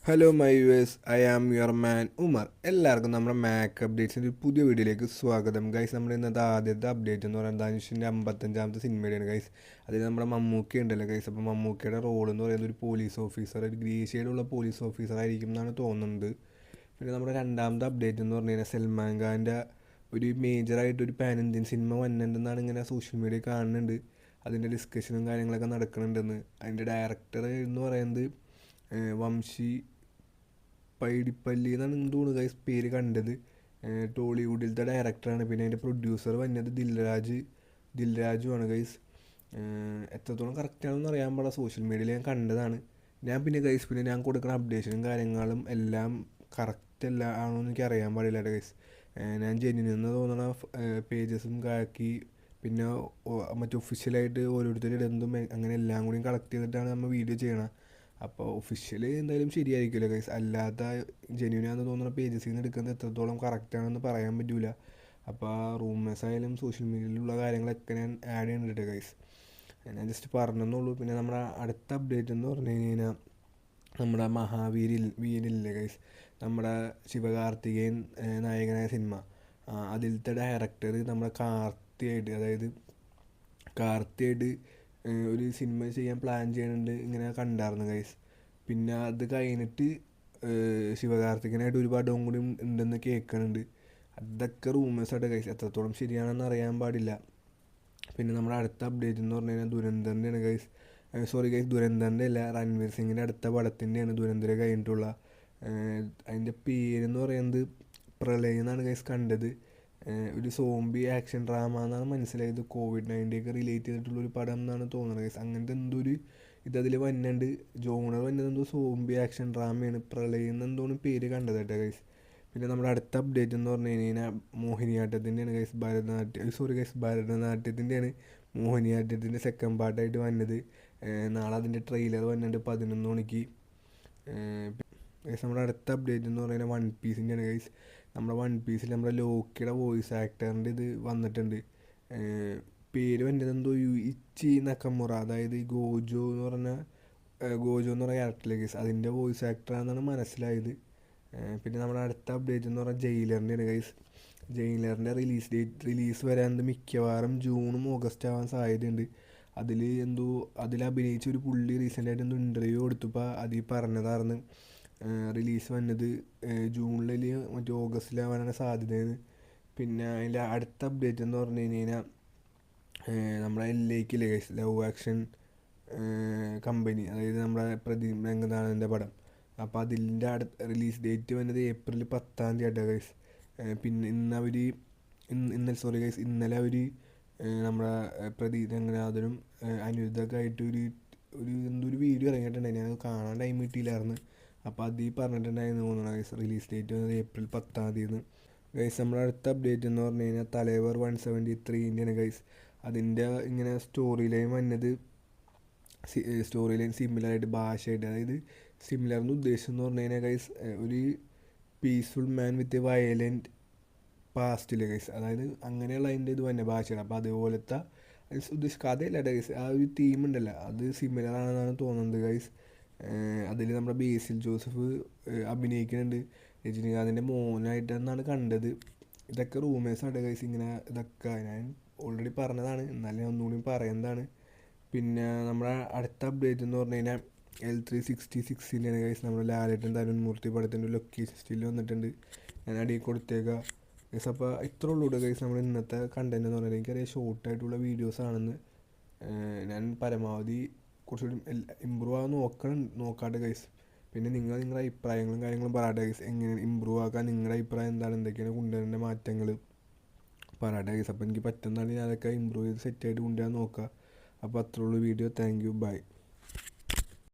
Hello my viewers, I am your man Umar. എല്ലാവർക്കും നമ്മുടെ Mac അപ്ഡേറ്റ്സിൻ്റെ ഒരു പുതിയ വീഡിയോയിലേക്ക് സ്വാഗതം. ഗൈസ്, നമ്മുടെ ഇന്നത്തെ ആദ്യത്തെ അപ്ഡേറ്റ് എന്ന് പറയുന്നത് ധനുഷിൻ്റെ 55ാമത്തെ സിനിമയുടെയാണ് ഗൈസ്. അതിൽ നമ്മുടെ മമ്മൂക്ക ഉണ്ടല്ലോ ഗൈസ്. അപ്പോൾ മമ്മൂക്കയുടെ റോൾ എന്ന് പറയുന്നത് ഒരു പോലീസ് ഓഫീസർ, ഒരു ഗ്രേഷ്യയിലുള്ള പോലീസ് ഓഫീസർ ആയിരിക്കും എന്നാണ് തോന്നുന്നത്. പിന്നെ നമ്മുടെ രണ്ടാമത്തെ അപ്ഡേറ്റ് എന്ന് പറഞ്ഞു കഴിഞ്ഞാൽ സൽമാൻ ഖാൻ്റെ ഒരു മേജറായിട്ടൊരു പാൻ ഇന്ത്യൻ സിനിമ വന്നിട്ടുണ്ടെന്നാണ് ഇങ്ങനെ സോഷ്യൽ മീഡിയ കാണുന്നുണ്ട്. അതിൻ്റെ ഡിസ്കഷനും കാര്യങ്ങളൊക്കെ നടക്കുന്നുണ്ടെന്ന്. അതിൻ്റെ ഡയറക്ടർ എന്ന് പറയുന്നത് വംശി പൈഡിപ്പള്ളി എന്നാണ് തോന്നുന്നു ഗൈസ് പേര് കണ്ടത്. ടോളിവുഡിലത്തെ ഡയറക്ടറാണ്. പിന്നെ അതിൻ്റെ പ്രൊഡ്യൂസർ വന്നത് ദിൽരാജുവാണ് ഗൈസ്. എത്രത്തോളം കറക്റ്റാണെന്ന് അറിയാൻ പാടില്ല, സോഷ്യൽ മീഡിയയിൽ ഞാൻ കണ്ടതാണ്. പിന്നെ ഞാൻ കൊടുക്കുന്ന അപ്ഡേഷനും കാര്യങ്ങളും എല്ലാം കറക്റ്റ് അല്ല ആണോ എന്ന് എനിക്ക് അറിയാൻ പാടില്ല ഗൈസ്. ഞാൻ ജെന്യൂൻ തോന്നുന്ന പേജസും കാക്കി പിന്നെ മറ്റേ ഒഫീഷ്യലായിട്ട് ഓരോരുത്തരും ഇടുന്നതും അങ്ങനെ എല്ലാം കൂടി കളക്ട് ചെയ്തിട്ടാണ് നമ്മൾ വീഡിയോ ചെയ്യണം. അപ്പോൾ ഒഫീഷ്യൽ എന്തായാലും ശരിയായിരിക്കുമല്ലോ ഗൈസ്. അല്ലാത്ത ജെന്യൂനാന്ന് തോന്നുന്ന പേജസിൽ നിന്ന് എടുക്കുന്നത് എത്രത്തോളം കറക്റ്റാണെന്ന് പറയാൻ പറ്റില്ല. അപ്പോൾ ആ റൂമേഴ്സ് ആയാലും സോഷ്യൽ മീഡിയയിലുള്ള കാര്യങ്ങളൊക്കെ ഞാൻ ആഡ് ചെയ്യുന്നുണ്ട് ഗൈസ്. ഞാൻ ജസ്റ്റ് പറഞ്ഞെന്നുള്ളൂ. പിന്നെ നമ്മുടെ അടുത്ത അപ്ഡേറ്റ് എന്ന് പറഞ്ഞു കഴിഞ്ഞാൽ നമ്മുടെ വീരില്ലേ ഗൈസ്, നമ്മുടെ ശിവകാർത്തികേയൻ നായകനായ സിനിമ, അതിലത്തെ ഡയറക്ടർ നമ്മുടെ കാർത്തിയായിട്ട് ഒരു സിനിമ ചെയ്യാൻ പ്ലാൻ ചെയ്യുന്നുണ്ട് ഇങ്ങനെ കണ്ടായിരുന്നു ഗൈസ്. പിന്നെ അത് കഴിഞ്ഞിട്ട് ശിവകാർത്തികനായിട്ട് ഒരു പടവും കൂടി ഉണ്ടെന്ന് കേൾക്കുന്നുണ്ട്. അതൊക്കെ റൂമേഴ്സായിട്ട് ഗൈസ്, എത്രത്തോളം ശരിയാണെന്ന് അറിയാൻ പാടില്ല. പിന്നെ നമ്മുടെ അടുത്ത അപ്ഡേറ്റ് എന്ന് പറഞ്ഞു കഴിഞ്ഞാൽ ദുരന്തറിൻ്റെയാണ് ഗൈസ്. ദുരന്തറിൻ്റെ അല്ല, രൺവീർ സിംഗിൻ്റെ അടുത്ത പടത്തിൻ്റെയാണ് ദുരന്തര കഴിഞ്ഞിട്ടുള്ള. അതിൻ്റെ പേരെന്ന് പറയുന്നത് പ്രളയം എന്നാണ് ഗൈസ് കണ്ടത്. ഒരു സോംബി ആക്ഷൻ ഡ്രാമ എന്നാണ് മനസ്സിലായത്. COVID-19 ഒക്കെ റിലേറ്റ് ചെയ്തിട്ടുള്ളൊരു പടം എന്നാണ് തോന്നുന്നത് ഗൈസ്. അങ്ങനത്തെ എന്തോ ഒരു ഇതതിൽ വന്നുണ്ട്. ജോണർ വന്നത് എന്തോ സോംബി ആക്ഷൻ ഡ്രാമയാണ്. പ്രളയം എന്നെന്തോന്ന് പേര് കണ്ടത് കേട്ടോ ഗൈസ്. പിന്നെ നമ്മുടെ അടുത്ത അപ്ഡേറ്റ് എന്ന് പറഞ്ഞു കഴിഞ്ഞാൽ മോഹിനിയാട്ടത്തിൻ്റെയാണ് ഗൈസ്. ഭരതനാട്യത്തിൻ്റെയാണ്. മോഹിനിയാട്ടത്തിൻ്റെ സെക്കൻഡ് പാർട്ടായിട്ട് വന്നത്. നാളെ അതിൻ്റെ ട്രെയിലർ വന്നിട്ടുണ്ട് 11 മണിക്ക്. ഗൈസ്, നമ്മുടെ അടുത്ത അപ്ഡേറ്റ് എന്ന് പറയുന്നത് വൺ പീസിൻ്റെയാണ് ഗൈസ്. നമ്മുടെ വൺ പീസിൽ നമ്മുടെ ലോക്കിയുടെ വോയിസ് ആക്ടറിൻ്റെ ഇത് വന്നിട്ടുണ്ട്. പേര് വന്നത് എന്തോ ഇച്ചി നക്കമുറ, അതായത് ഗോജോ എന്ന് പറഞ്ഞ ക്യാരക്ടറിലെ ഗൈസ് അതിൻ്റെ വോയിസ് ആക്ടറാണെന്നാണ് മനസ്സിലായത്. പിന്നെ നമ്മുടെ അടുത്ത അപ്ഡേറ്റ് എന്ന് പറഞ്ഞാൽ ജയിലറിൻ്റെയാണ് ഗൈസ്. ജയിലറിൻ്റെ റിലീസ് വരാൻ മിക്കവാറും ജൂണും ഓഗസ്റ്റ് ആവാൻ സാധ്യതയുണ്ട്. അതിൽ അഭിനയിച്ച ഒരു പുള്ളി റീസെൻ്റായിട്ട് എന്തോ ഇൻ്റർവ്യൂ കൊടുത്തപ്പോൾ അതിൽ പറഞ്ഞതായിരുന്നു റിലീസ് വന്നത് ജൂണിൽ മറ്റേ ഓഗസ്റ്റിലാവാനാണ് സാധ്യതയെന്ന്. പിന്നെ അതിൻ്റെ അടുത്ത അപ്ഡേറ്റ് എന്ന് പറഞ്ഞു കഴിഞ്ഞാൽ നമ്മുടെ LAക്കില്ലേ ഗൈസ്, ലവ് ആക്ഷൻ കമ്പനി, അതായത് നമ്മുടെ പ്രദീപ് രംഗനാഥൻ്റെ പടം. അപ്പോൾ അതിൻ്റെ റിലീസ് ഡേറ്റ് വന്നത് ഏപ്രിൽ 10 ആയിട്ടാണ് ഗൈസ്. പിന്നെ ഇന്നലെ അവർ നമ്മുടെ പ്രദീപ് രംഗനാഥനും അനിരുദ്ധൊക്കെ ആയിട്ട് എന്തൊരു വീഡിയോ ഇറങ്ങിയിട്ടുണ്ടായിരുന്നു. ഞാൻ കാണാൻ ടൈം കിട്ടിയില്ലായിരുന്നു. അപ്പോൾ അതിൽ പറഞ്ഞിട്ടുണ്ടായിരുന്നു തോന്നുന്നു ഗൈസ് റിലീസ് ഡേറ്റ് വന്നത് ഏപ്രിൽ 10 ഗൈസ്. നമ്മുടെ അടുത്ത അപ്ഡേറ്റ് എന്ന് പറഞ്ഞു കഴിഞ്ഞാൽ തലൈവർ 173ൻ്റെയാണ് ഗൈസ്. അതിൻ്റെ ഇങ്ങനെ സ്റ്റോറി ലൈൻ വന്നത് സിമിലറായിട്ട് ഭാഷയായിട്ട്, അതായത് സിമിലർ എന്ന് ഉദ്ദേശം എന്ന് പറഞ്ഞു കഴിഞ്ഞാൽ ഗൈസ് ഒരു പീസ്ഫുൾ മാൻ വിത്ത് വയലൻറ്റ് പാസ്റ്റില് ഗൈസ്, അതായത് അങ്ങനെയുള്ള അതിൻ്റെ ഇത് തന്നെ ഭാഷയാണ്. അപ്പോൾ അതുപോലത്തെ കഥയല്ല ഗൈസ്, ആ ഒരു തീം ഉണ്ടല്ലോ അത് സിമിലർ ആണെന്നാണ് തോന്നുന്നത് ഗൈസ്. അതിൽ നമ്മുടെ ബേസിൽ ജോസഫ് അഭിനയിക്കുന്നുണ്ട്, രജനീകാന്തിൻ്റെ മോനായിട്ടെന്നാണ് കണ്ടത്. ഇതൊക്കെ റൂമേഴ്സാണ് ഗൈസ്. ഇതൊക്കെ ഞാൻ ഓൾറെഡി പറഞ്ഞതാണ്, എന്നാലും ഞാൻ ഒന്നുകൂടി പറയുന്നതാണ്. പിന്നെ നമ്മുടെ അടുത്ത അപ്ഡേറ്റ് എന്ന് പറഞ്ഞു കഴിഞ്ഞാൽ L366ൻ്റെയാണ് ഗൈസ്. നമ്മുടെ ലാലേട്ടൻ തരുൺ മൂർത്തി പടത്തിൻ്റെ ലൊക്കേഷൻ സ്റ്റിൽ വന്നിട്ടുണ്ട്. ഞാൻ അടിയിൽ കൊടുത്തേക്കാം ഗൈസ്. അപ്പോൾ ഇത്ര ഉള്ളൂ ഗൈസ് നമ്മുടെ ഇന്നത്തെ കണ്ടൻറ്റ് എന്ന് പറഞ്ഞാൽ. എനിക്കറിയാം ഷോർട്ടായിട്ടുള്ള വീഡിയോസ് ആണെന്ന്. ഞാൻ പരമാവധി കുറച്ചുകൂടി ഇമ്പ്രൂവ് ആകാൻ നോക്കാട്ടെ ഗൈസ്. പിന്നെ നിങ്ങളുടെ അഭിപ്രായങ്ങളും കാര്യങ്ങളും പറയട്ടെ ഗൈസ്. എങ്ങനെ ഇമ്പ്രൂവ് ആക്കാൻ നിങ്ങളുടെ അഭിപ്രായം എന്താണ്, എന്തൊക്കെയാണ് കൊണ്ടുവരേണ്ട മാറ്റങ്ങൾ പറയട്ടെ ഗൈസ്. അപ്പോൾ എനിക്ക് പറ്റുന്നതാണ് ഞാൻ അതൊക്കെ ഇമ്പ്രൂവ് ചെയ്ത് സെറ്റായിട്ട് കൊണ്ടുവരാൻ നോക്കുക. അപ്പോൾ അത്രേ ഉള്ളൂ വീഡിയോ. Thank you, by.